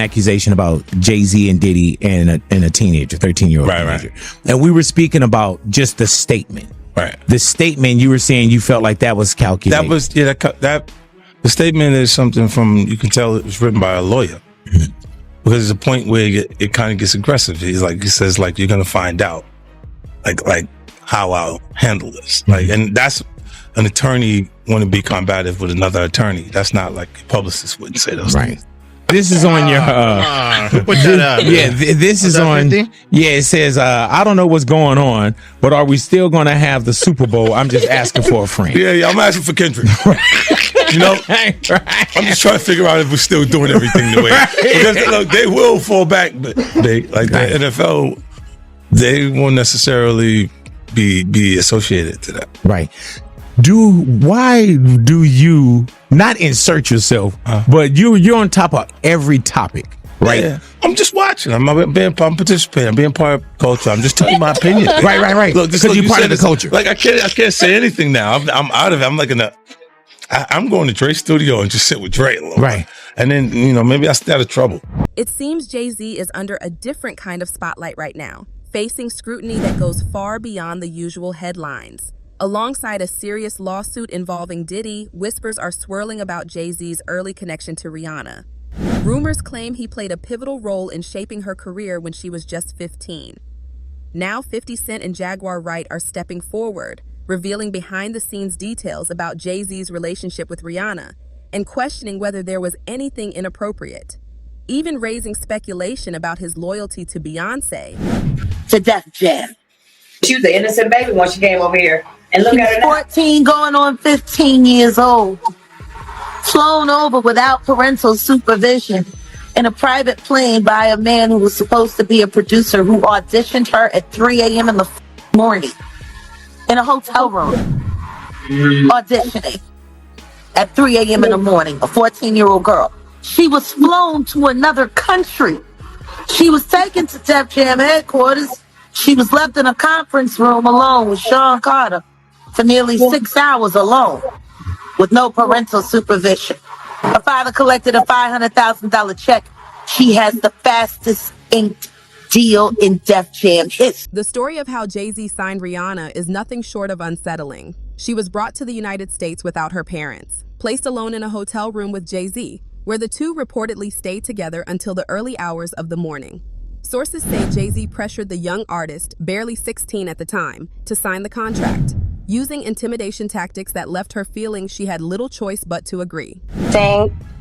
accusation about Jay-Z and Diddy and a teenager, 13-year-old teenager. Right. And we were speaking about just the statement. Right. The statement, you were saying you felt like that was calculated. That was, that the statement is something from, you can tell it was written by a lawyer. Because there's a point where it kind of gets aggressive. He says, like, you're going to find out, like how I'll handle this. Like, and that's an attorney want to be combative with another attorney. That's not like a publicist wouldn't say those things. This is on your put that up. Yeah, this is on 50? Yeah, it says I don't know what's going on, but are we still going to have the Super Bowl? I'm just asking for a friend. Yeah, I'm asking for Kendrick. You know, I'm just trying to figure out if we're still doing everything the way. Because look, they will fall back, but the NFL, they won't necessarily be associated to that. Right. Why do you not insert yourself, but you're on top of every topic, right? Yeah. I'm just watching. I'm participating. I'm being part of culture. I'm just telling my opinion. Right. Look, because you're part of the culture. Like I can't say anything now. I'm out of it. I'm like I'm going to Dre's studio and just sit with Dre a little. Right. And then, maybe I stay out of trouble. It seems Jay-Z is under a different kind of spotlight right now, facing scrutiny that goes far beyond the usual headlines. Alongside a serious lawsuit involving Diddy, whispers are swirling about Jay-Z's early connection to Rihanna. Rumors claim he played a pivotal role in shaping her career when she was just 15. Now 50 Cent and Jaguar Wright are stepping forward, revealing behind-the-scenes details about Jay-Z's relationship with Rihanna and questioning whether there was anything inappropriate, even raising speculation about his loyalty to Beyonce. To Def Jam. She was an innocent baby when she came over here. And look at her now. 14 going on 15 years old. Flown over without parental supervision in a private plane by a man who was supposed to be a producer who auditioned her at 3 a.m. in the morning in a hotel room. Auditioning at 3 a.m. in the morning, a 14-year-old girl. She was flown to another country. She was taken to Def Jam headquarters. She was left in a conference room alone with Sean Carter for nearly 6 hours alone with no parental supervision. Her father collected a $500,000 check. She has the fastest inked deal in Def Jam history. The story of how Jay-Z signed Rihanna is nothing short of unsettling. She was brought to the United States without her parents, placed alone in a hotel room with Jay-Z, where the two reportedly stayed together until the early hours of the morning. Sources say Jay-Z pressured the young artist, barely 16 at the time, to sign the contract, using intimidation tactics that left her feeling she had little choice but to agree.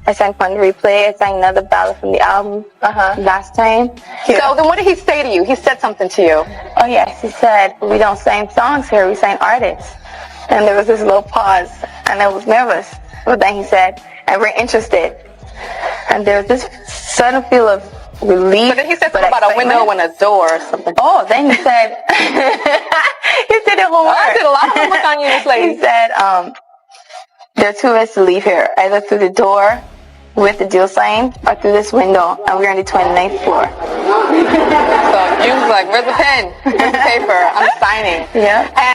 I sang Fun Replay. I sang another ballad from the album last time. So then what did he say to you? He said something to you. Oh yes, he said, we don't sing songs here, we sing artists. And there was this little pause, and I was nervous. But then he said, and we're interested. And there was this sudden feel of relief. But then he said something about a window and a door or something. Oh, then he said, he said it one more. I did a lot of homework on you, this lady. He said, there are two ways to leave here, either through the door with the deal signed or through this window, and we're on the 29th floor. So you was like, where's the pen? Where's the paper? I'm signing. Yeah.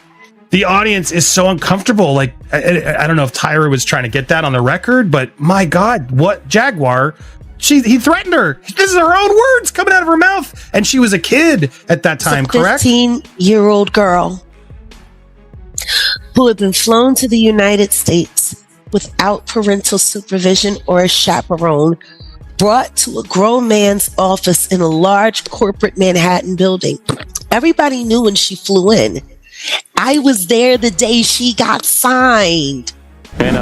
The audience is so uncomfortable. Like, I don't know if Tyra was trying to get that on the record, but my God, what Jaguar? He threatened her. This is her own words coming out of her mouth. And she was a kid at that time, correct? 15-year-old girl who had been flown to the United States without parental supervision or a chaperone, brought to a grown man's office in a large corporate Manhattan building. Everybody knew when she flew in. I was there the day she got signed. And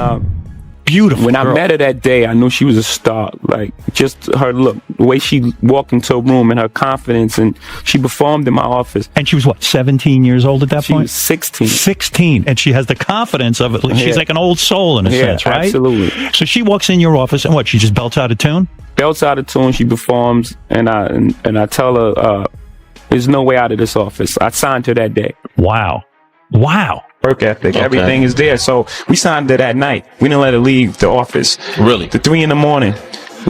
beautiful. When girl. I met her that day, I knew she was a star. Like, just her look, the way she walked into a room and her confidence, and she performed in my office. And she was what, 17 years old at that point? She was 16. 16, and she has the confidence of it. She's like an old soul in a sense, right? Absolutely. So she walks in your office, and what? She just belts out a tune. Belts out a tune. She performs, and I tell her, there's no way out of this office. I signed her that day. Wow. Work ethic, everything is there. So we signed her that night. We didn't let her leave the office. Really? The 3 a.m.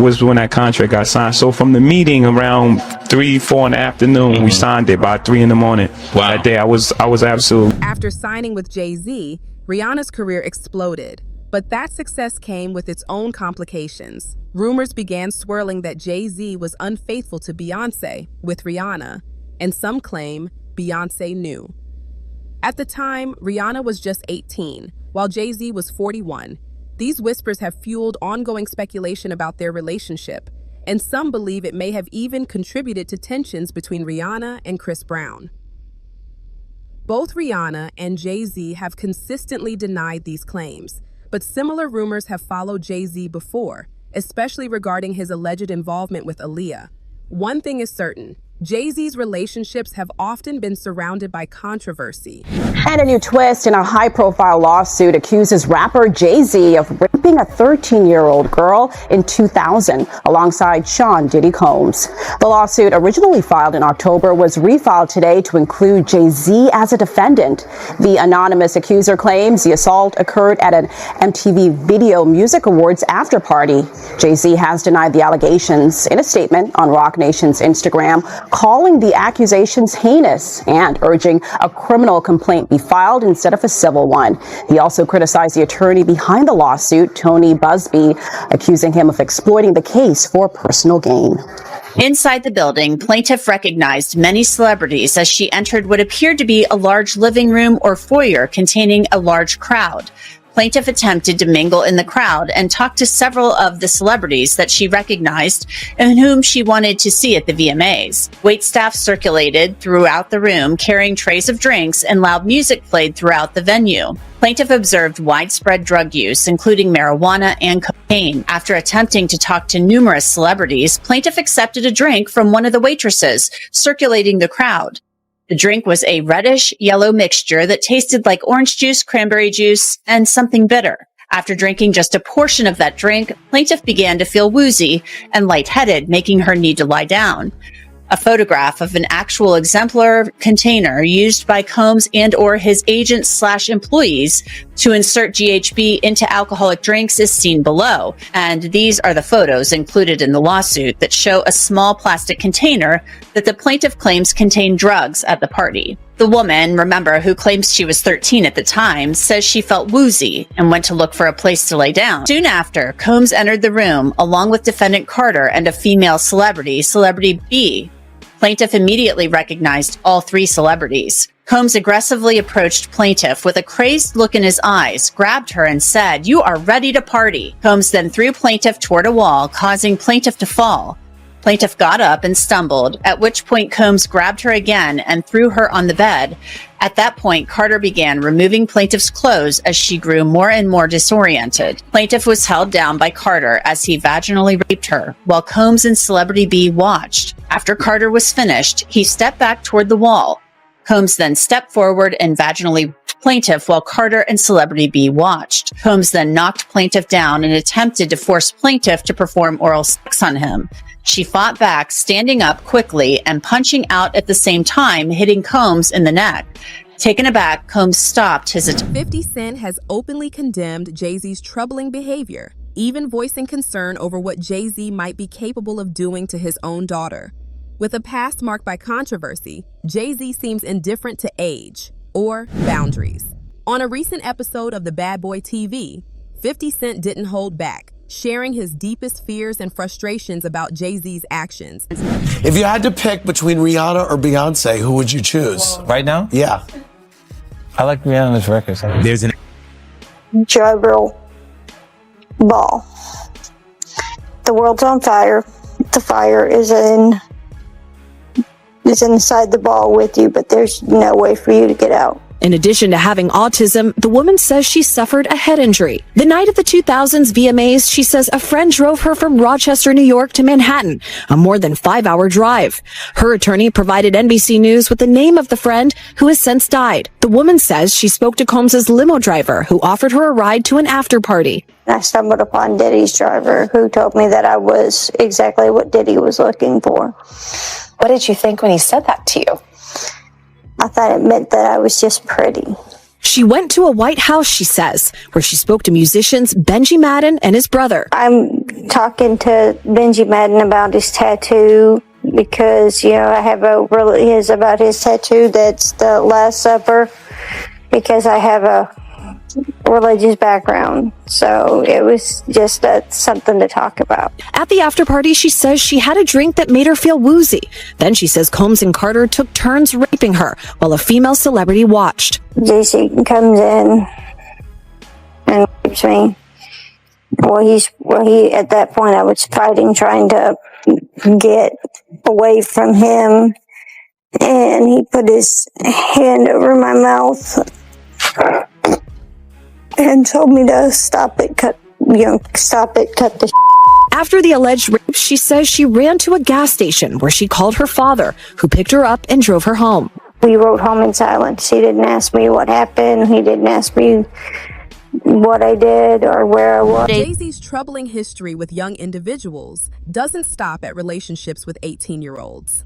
was when that contract got signed. So from the meeting around 3, 4 in the afternoon, we signed it by 3 a.m. Wow. That day, I was absolutely. After signing with Jay-Z, Rihanna's career exploded. But that success came with its own complications. rumors began swirling that Jay-Z was unfaithful to Beyoncé with Rihanna, and some claim Beyoncé knew. At the time, Rihanna was just 18, while Jay-Z was 41. These whispers have fueled ongoing speculation about their relationship, and some believe it may have even contributed to tensions between Rihanna and Chris Brown. Both Rihanna and Jay-Z have consistently denied these claims, but similar rumors have followed Jay-Z before, especially regarding his alleged involvement with Aaliyah. One thing is certain, Jay-Z's relationships have often been surrounded by controversy. And a new twist in a high-profile lawsuit accuses rapper Jay-Z of raping a 13-year-old girl in 2000 alongside Sean Diddy Combs. The lawsuit, originally filed in October, was refiled today to include Jay-Z as a defendant. The anonymous accuser claims the assault occurred at an MTV Video Music Awards after-party. Jay-Z has denied the allegations in a statement on Roc Nation's Instagram, calling the accusations heinous and urging a criminal complaint be filed instead of a civil one. He also criticized the attorney behind the lawsuit, Tony Busby, accusing him of exploiting the case for personal gain. Inside the building, plaintiff recognized many celebrities as she entered what appeared to be a large living room or foyer containing a large crowd. Plaintiff attempted to mingle in the crowd and talk to several of the celebrities that she recognized and whom she wanted to see at the VMAs. Waitstaff circulated throughout the room, carrying trays of drinks, and loud music played throughout the venue. Plaintiff observed widespread drug use, including marijuana and cocaine. After attempting to talk to numerous celebrities, plaintiff accepted a drink from one of the waitresses, circulating the crowd. The drink was a reddish-yellow mixture that tasted like orange juice, cranberry juice, and something bitter. After drinking just a portion of that drink, plaintiff began to feel woozy and lightheaded, making her need to lie down. A photograph of an actual exemplar container used by Combs and or his agents/employees to insert GHB into alcoholic drinks is seen below. And these are the photos included in the lawsuit that show a small plastic container that the plaintiff claims contained drugs at the party. The woman, remember, who claims she was 13 at the time, says she felt woozy and went to look for a place to lay down. Soon after, Combs entered the room along with defendant Carter and a female celebrity, Celebrity B. Plaintiff immediately recognized all three celebrities. Combs aggressively approached plaintiff with a crazed look in his eyes, grabbed her and said, "You are ready to party." Combs then threw plaintiff toward a wall, causing plaintiff to fall. Plaintiff got up and stumbled, at which point Combs grabbed her again and threw her on the bed. At that point, Carter began removing plaintiff's clothes as she grew more and more disoriented. Plaintiff was held down by Carter as he vaginally raped her, while Combs and Celebrity B watched. After Carter was finished, he stepped back toward the wall. Combs then stepped forward and vaginally raped plaintiff while Carter and Celebrity B watched. Combs then knocked plaintiff down and attempted to force plaintiff to perform oral sex on him. She fought back, standing up quickly and punching out at the same time, hitting Combs in the neck. Taken aback, Combs stopped his attack. 50 Cent has openly condemned Jay-Z's troubling behavior, even voicing concern over what Jay-Z might be capable of doing to his own daughter. With a past marked by controversy, Jay-Z seems indifferent to age or boundaries. On a recent episode of the Bad Boy TV, 50 Cent didn't hold back, sharing his deepest fears and frustrations about Jay-Z's actions. If you had to pick between Rihanna or Beyonce, who would you choose? Right now? Yeah. I like Rihanna's records. There's an Dribble ball. The world's on fire. The fire is inside the ball with you, but there's no way for you to get out. In addition to having autism, the woman says she suffered a head injury. The night of the 2000s VMAs, she says a friend drove her from Rochester, New York to Manhattan, a more than 5-hour drive. Her attorney provided NBC News with the name of the friend who has since died. The woman says she spoke to Combs' limo driver, who offered her a ride to an after party. I stumbled upon Diddy's driver, who told me that I was exactly what Diddy was looking for. What did you think when he said that to you? I thought it meant that I was just pretty. She went to a White House, she says, where she spoke to musicians Benji Madden and his brother. I'm talking to Benji Madden about his tattoo because, I have about his tattoo that's the Last Supper, because I have religious background. So it was just something to talk about. At the after party, she says she had a drink that made her feel woozy. Then she says Combs and Carter took turns raping her while a female celebrity watched. Jay-Z comes in and rapes me. He at that point I was fighting, trying to get away from him, and he put his hand over my mouth and told me to stop it, cut the After the alleged rape, she says she ran to a gas station where she called her father, who picked her up and drove her home. We rode home in silence. He didn't ask me what happened. He didn't ask me what I did or where I was. Jay-Z's troubling history with young individuals doesn't stop at relationships with 18-year-olds.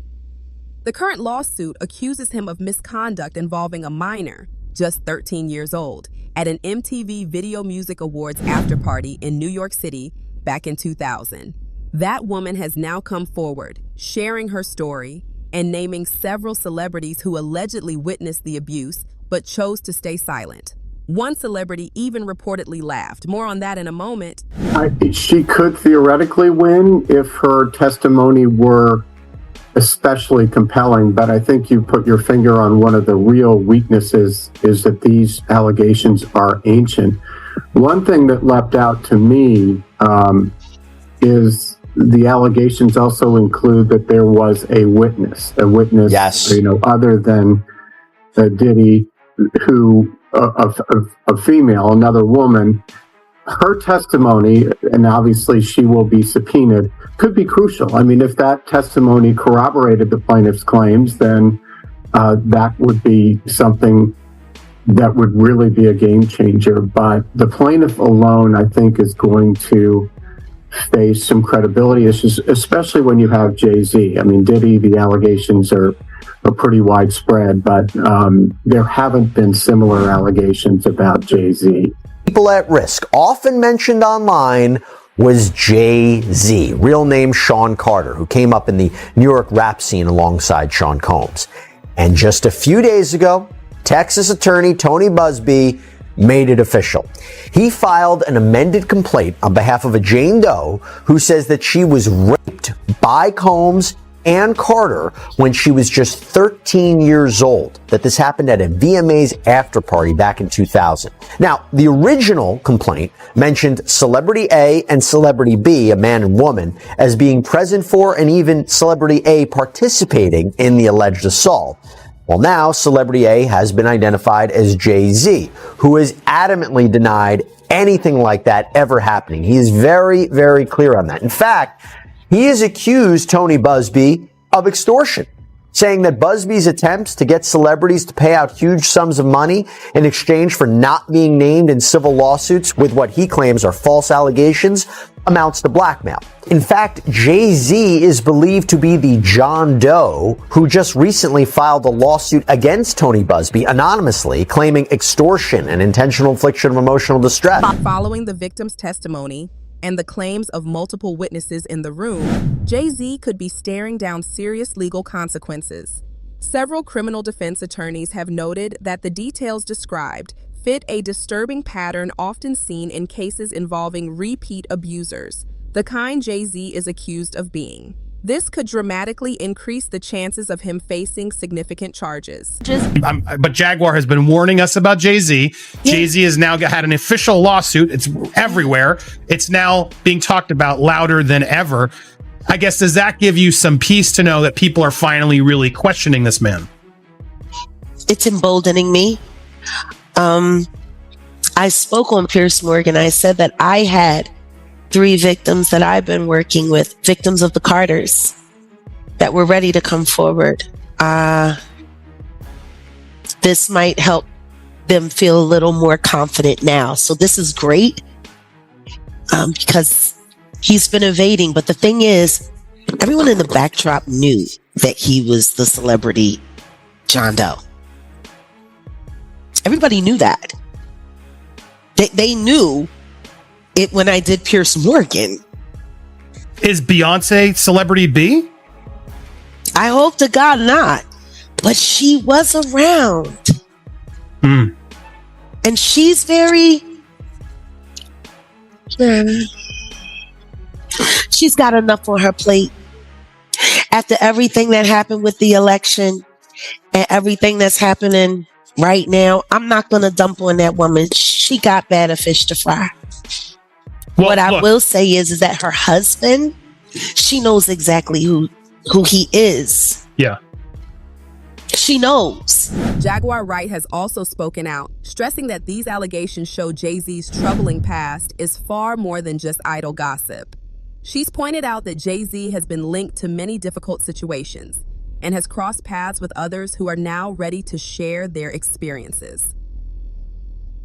The current lawsuit accuses him of misconduct involving a minor, just 13 years old, at an MTV Video Music Awards after-party in New York City back in 2000. That woman has now come forward, sharing her story and naming several celebrities who allegedly witnessed the abuse but chose to stay silent. One celebrity even reportedly laughed. More on that in a moment. She could theoretically win if her testimony were especially compelling, but I think you put your finger on one of the real weaknesses, is that these allegations are ancient. One thing that leapt out to me is the allegations also include that there was a witness, yes, other than Diddy, who a female, another woman. Her testimony, and obviously she will be subpoenaed, could be crucial. I mean, if that testimony corroborated the plaintiff's claims, then that would be something that would really be a game changer. But the plaintiff alone, I think, is going to face some credibility issues, especially when you have Jay-Z. I mean, Diddy, the allegations are pretty widespread, but there haven't been similar allegations about Jay-Z. People at risk, often mentioned online, was Jay-Z, real name Sean Carter, who came up in the New York rap scene alongside Sean Combs. And just a few days ago, Texas attorney Tony Busby made it official. He filed an amended complaint on behalf of a Jane Doe who says that she was raped by Combs and Carter when she was just 13 years old, that this happened at a VMA's after party back in 2000. Now, the original complaint mentioned Celebrity A and Celebrity B, a man and woman, as being present for and even Celebrity A participating in the alleged assault. Well, now Celebrity A has been identified as Jay-Z, who has adamantly denied anything like that ever happening. He is very, very clear on that. In fact, he has accused Tony Busby of extortion, saying that Busby's attempts to get celebrities to pay out huge sums of money in exchange for not being named in civil lawsuits with what he claims are false allegations amounts to blackmail. In fact, Jay-Z is believed to be the John Doe who just recently filed a lawsuit against Tony Busby anonymously, claiming extortion and intentional infliction of emotional distress. Following the victim's testimony and the claims of multiple witnesses in the room, Jay-Z could be staring down serious legal consequences. Several criminal defense attorneys have noted that the details described fit a disturbing pattern often seen in cases involving repeat abusers, the kind Jay-Z is accused of being. This could dramatically increase the chances of him facing significant charges. But Jaguar has been warning us about Jay-Z. Yeah. Jay-Z has now had an official lawsuit. It's everywhere. It's now being talked about louder than ever. I guess, does that give you some peace to know that people are finally really questioning this man? It's emboldening me. I spoke on Piers Morgan. I said that I had 3 victims that I've been working with, victims of the Carters, that were ready to come forward. This might help them feel a little more confident now. So this is great because he's been evading. But the thing is, everyone in the backdrop knew that he was the celebrity John Doe. Everybody knew that. They knew it when I did Piers Morgan. Is Beyonce Celebrity B? I hope to God not. But she was around. And she's very, she's got enough on her plate. After everything that happened with the election and everything that's happening right now, I'm not going to dump on that woman. She got better fish to fry. What I will say is that her husband, she knows exactly who he is. Yeah. She knows. Jaguar Wright has also spoken out, stressing that these allegations show Jay-Z's troubling past is far more than just idle gossip. She's pointed out that Jay-Z has been linked to many difficult situations and has crossed paths with others who are now ready to share their experiences.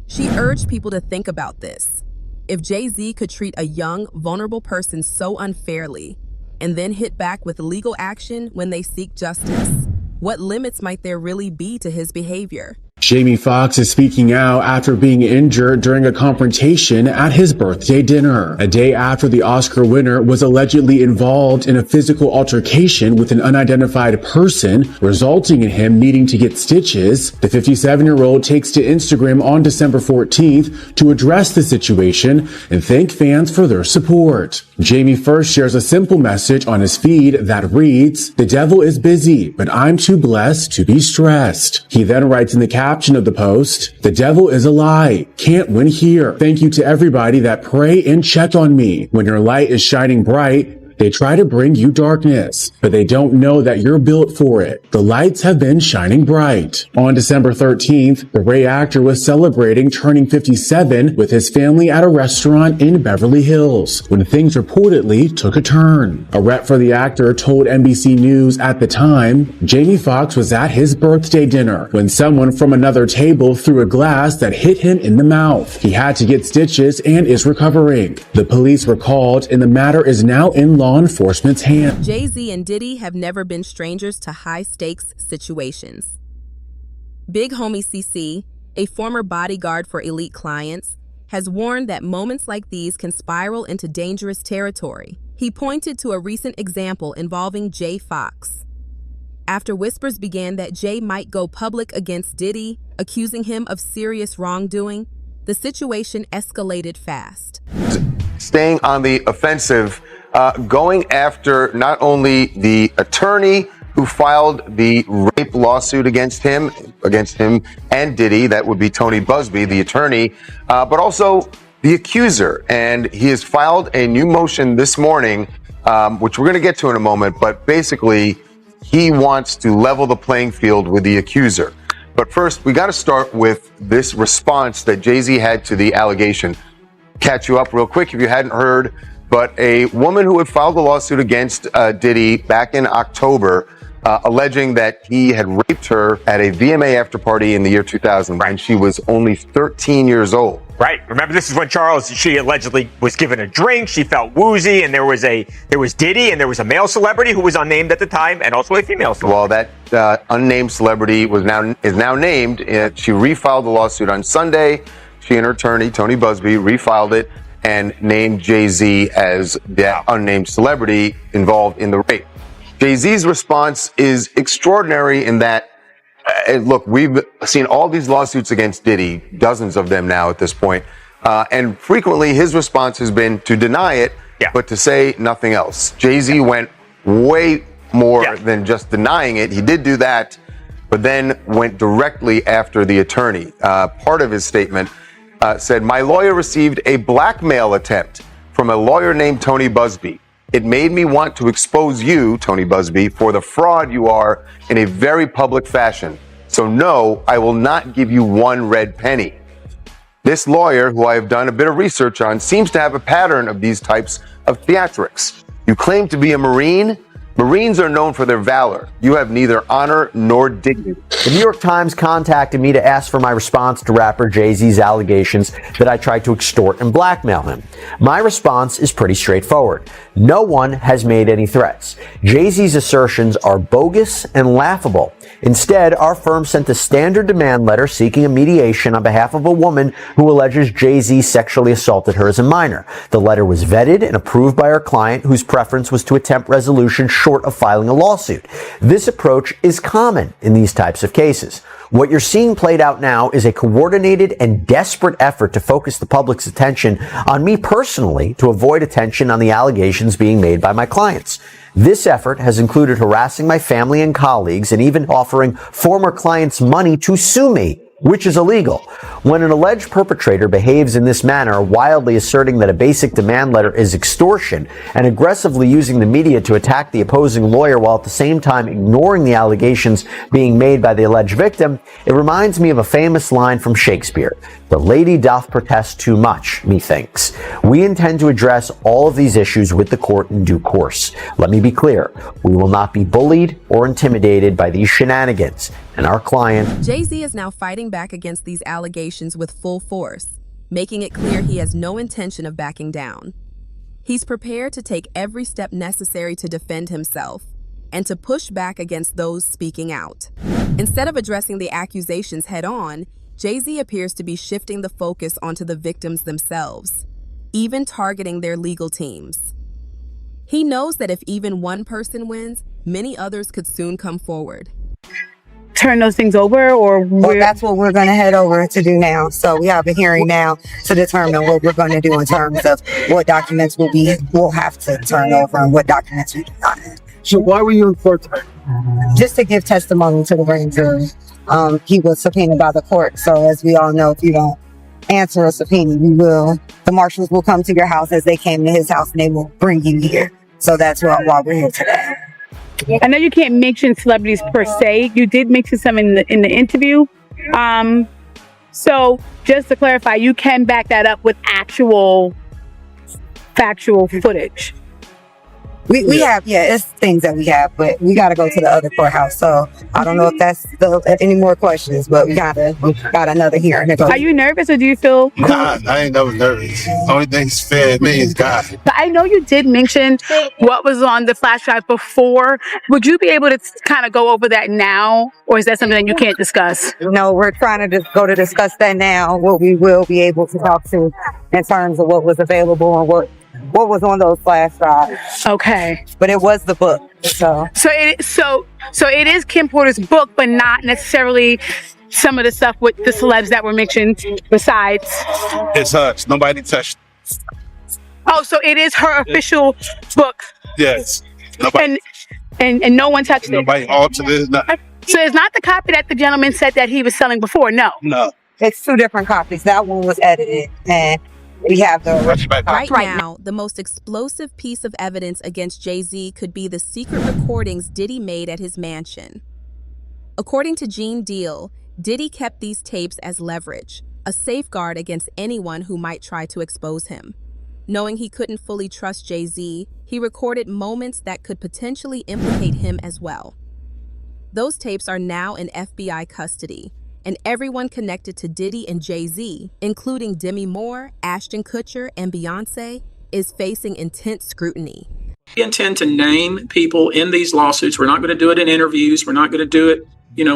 She urged people to think about this. If Jay-Z could treat a young, vulnerable person so unfairly and then hit back with legal action when they seek justice, what limits might there really be to his behavior? Jamie Foxx is speaking out after being injured during a confrontation at his birthday dinner, a day after the Oscar winner was allegedly involved in a physical altercation with an unidentified person, resulting in him needing to get stitches. The 57-year-old takes to Instagram on December 14th to address the situation and thank fans for their support. Jamie first shares a simple message on his feed that reads, "The devil is busy, but I'm too blessed to be stressed." He then writes in the caption of the post, "The devil is a lie. Can't win here. Thank you to everybody that pray and check on me. When your light is shining bright, they try to bring you darkness, but they don't know that you're built for it. The lights have been shining bright." On December 13th, the Ray actor was celebrating turning 57 with his family at a restaurant in Beverly Hills when things reportedly took a turn. A rep for the actor told NBC News at the time, Jamie Foxx was at his birthday dinner when someone from another table threw a glass that hit him in the mouth. He had to get stitches and is recovering. The police were called and the matter is now in law enforcement's hands. Jay-Z and Diddy have never been strangers to high-stakes situations. Big Homie CC, a former bodyguard for elite clients, has warned that moments like these can spiral into dangerous territory. He pointed to a recent example involving Jay Fox. After whispers began that Jay might go public against Diddy, accusing him of serious wrongdoing, the situation escalated fast. Staying on the offensive, going after not only the attorney who filed the rape lawsuit against him and Diddy, that would be Tony Busby, the attorney, but also the accuser. And he has filed a new motion this morning, which we're going to get to in a moment, but basically he wants to level the playing field with the accuser. But first, we got to start with this response that Jay-Z had to the allegation. Catch you up real quick if you hadn't heard, but a woman who had filed a lawsuit against Diddy back in October, alleging that he had raped her at a VMA after party in the year 2000 when she was only 13 years old. Right. Remember, this is when she allegedly was given a drink. She felt woozy, and there was Diddy, and there was a male celebrity who was unnamed at the time, and also a female celebrity. Well, that unnamed celebrity is now named. She refiled the lawsuit on Sunday. She and her attorney, Tony Busby, refiled it and named Jay-Z as the unnamed celebrity involved in the rape. Jay-Z's response is extraordinary in that, look, we've seen all these lawsuits against Diddy, dozens of them now at this point, and frequently his response has been to deny it, but to say nothing else. Jay-Z went way more than just denying it. He did do that, but then went directly after the attorney. Part of his statement said, "My lawyer received a blackmail attempt from a lawyer named Tony Busby. It made me want to expose you, Tony Busby, for the fraud you are in a very public fashion. So no, I will not give you one red penny." This lawyer, who I have done a bit of research on, seems to have a pattern of these types of theatrics. You claim to be a Marine? Marines are known for their valor. You have neither honor nor dignity. The New York Times contacted me to ask for my response to rapper Jay-Z's allegations that I tried to extort and blackmail him. My response is pretty straightforward. No one has made any threats. Jay-Z's assertions are bogus and laughable. Instead, our firm sent a standard demand letter seeking a mediation on behalf of a woman who alleges Jay-Z sexually assaulted her as a minor. The letter was vetted and approved by our client, whose preference was to attempt resolution short of filing a lawsuit. This approach is common in these types of cases. What you're seeing played out now is a coordinated and desperate effort to focus the public's attention on me personally to avoid attention on the allegations being made by my clients. This effort has included harassing my family and colleagues and even offering former clients money to sue me, which is illegal. When an alleged perpetrator behaves in this manner, wildly asserting that a basic demand letter is extortion and aggressively using the media to attack the opposing lawyer while at the same time ignoring the allegations being made by the alleged victim, it reminds me of a famous line from Shakespeare. The lady doth protest too much, methinks. We intend to address all of these issues with the court in due course. Let me be clear. We will not be bullied or intimidated by these shenanigans. And our client... Jay-Z is now fighting back against these allegations with full force, making it clear he has no intention of backing down. He's prepared to take every step necessary to defend himself and to push back against those speaking out. Instead of addressing the accusations head-on, Jay-Z appears to be shifting the focus onto the victims themselves, even targeting their legal teams. He knows that if even one person wins, many others could soon come forward. Turn those things over, or well, that's what we're going to head over to do now. So we have a hearing now to determine what we're going to do in terms of what documents we'll have to turn over and what documents we do not have. So why were you in court today? Just to give testimony to the grand jury. He was subpoenaed by the court. So as we all know, if you don't answer a subpoena, the marshals will come to your house as they came to his house and they will bring you here. So that's why we're here today. I know you can't mention celebrities per se. You did mention some in the interview. So just to clarify, you can back that up with actual factual footage. We have, it's things that we have, but we got to go to the other courthouse. So I don't know if that's any more questions, but we got another hearing to go. Are you nervous, or do you feel cool? Nah, I ain't never nervous. Only thing that's fair to me is God. But I know you did mention what was on the flash drive before. Would you be able to kind of go over that now, or is that something that you can't discuss? No, we're trying to just go to discuss that now, what we will be able to talk to in terms of what was available and what was on those flash drives. Okay. But it was the book. So it is Kim Porter's book, but not necessarily some of the stuff with the celebs that were mentioned besides. It's hers. Nobody touched it. Oh, so it is her official book. Yes. Nobody. And no one touched nobody altered it. Nothing. So it's not the copy that the gentleman said that he was selling before. No. No. It's two different copies. That one was edited, and we have the Right now, the most explosive piece of evidence against Jay-Z could be the secret recordings Diddy made at his mansion. According to Gene Deal, Diddy kept these tapes as leverage, a safeguard against anyone who might try to expose him. Knowing he couldn't fully trust Jay-Z, he recorded moments that could potentially implicate him as well. Those tapes are now in FBI custody, and everyone connected to Diddy and Jay-Z, including Demi Moore, Ashton Kutcher, and Beyonce, is facing intense scrutiny. We intend to name people in these lawsuits. We're not going to do it in interviews. We're not going to do it,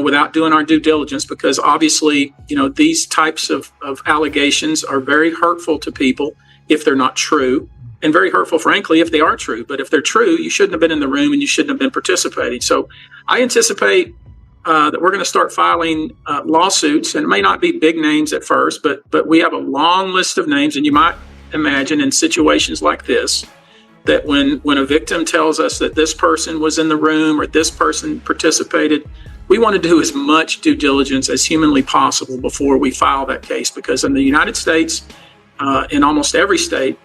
without doing our due diligence, because obviously, these types of allegations are very hurtful to people if they're not true, and very hurtful, frankly, if they are true. But if they're true, you shouldn't have been in the room and you shouldn't have been participating. So I anticipate that we're going to start filing lawsuits, and it may not be big names at first, but we have a long list of names. And you might imagine in situations like this, that when a victim tells us that this person was in the room or this person participated, we want to do as much due diligence as humanly possible before we file that case. Because in the United States, in almost every state,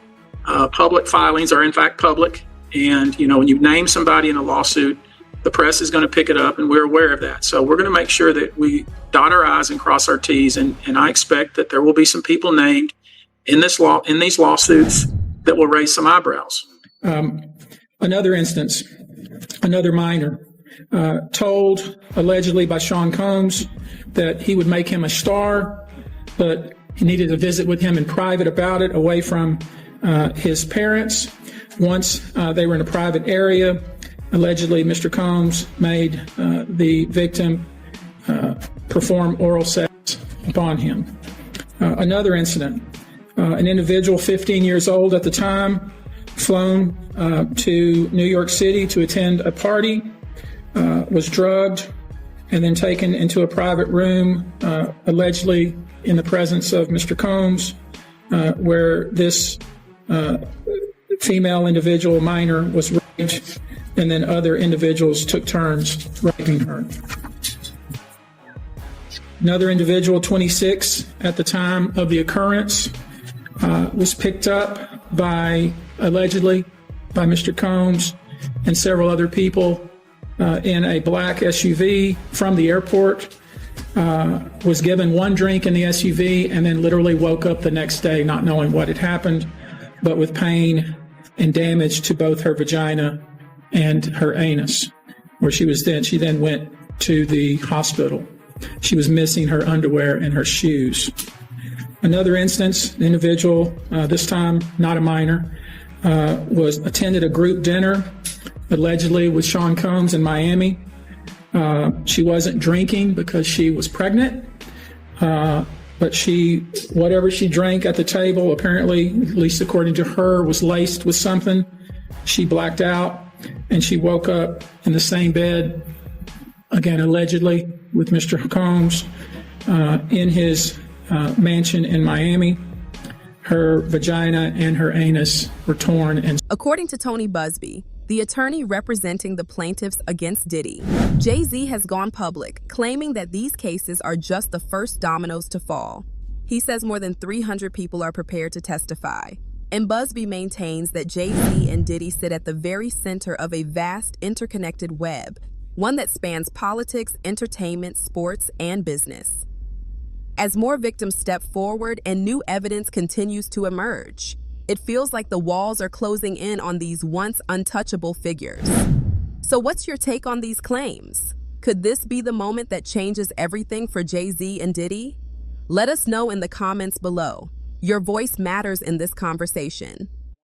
public filings are in fact public. And, when you name somebody in a lawsuit, the press is going to pick it up, and we're aware of that. So we're going to make sure that we dot our I's and cross our T's. And I expect that there will be some people named in these lawsuits that will raise some eyebrows. Another instance, another minor, told allegedly by Sean Combs that he would make him a star, but he needed to visit with him in private about it, away from his parents. Once they were in a private area, allegedly, Mr. Combs made the victim perform oral sex upon him. Another incident, an individual 15 years old at the time, flown to New York City to attend a party, was drugged and then taken into a private room, allegedly in the presence of Mr. Combs, where this female individual, minor, was raped, and then other individuals took turns raping her. Another individual, 26 at the time of the occurrence, was picked up allegedly by Mr. Combs and several other people in a black SUV from the airport, was given one drink in the SUV, and then literally woke up the next day not knowing what had happened, but with pain and damage to both her vagina and her anus, where she then went to the hospital. She was missing her underwear and her shoes. Another instance, the individual, this time not a minor, attended a group dinner, allegedly with Sean Combs in Miami. She wasn't drinking because she was pregnant, but whatever she drank at the table, apparently, at least according to her, was laced with something. She blacked out, and she woke up in the same bed, again, allegedly, with Mr. Combs in his mansion in Miami. Her vagina and her anus were torn. And according to Tony Busby, the attorney representing the plaintiffs against Diddy, Jay-Z has gone public, claiming that these cases are just the first dominoes to fall. He says more than 300 people are prepared to testify. And Busby maintains that Jay-Z and Diddy sit at the very center of a vast interconnected web, one that spans politics, entertainment, sports, and business. As more victims step forward and new evidence continues to emerge, it feels like the walls are closing in on these once untouchable figures. So what's your take on these claims? Could this be the moment that changes everything for Jay-Z and Diddy? Let us know in the comments below. Your voice matters in this conversation.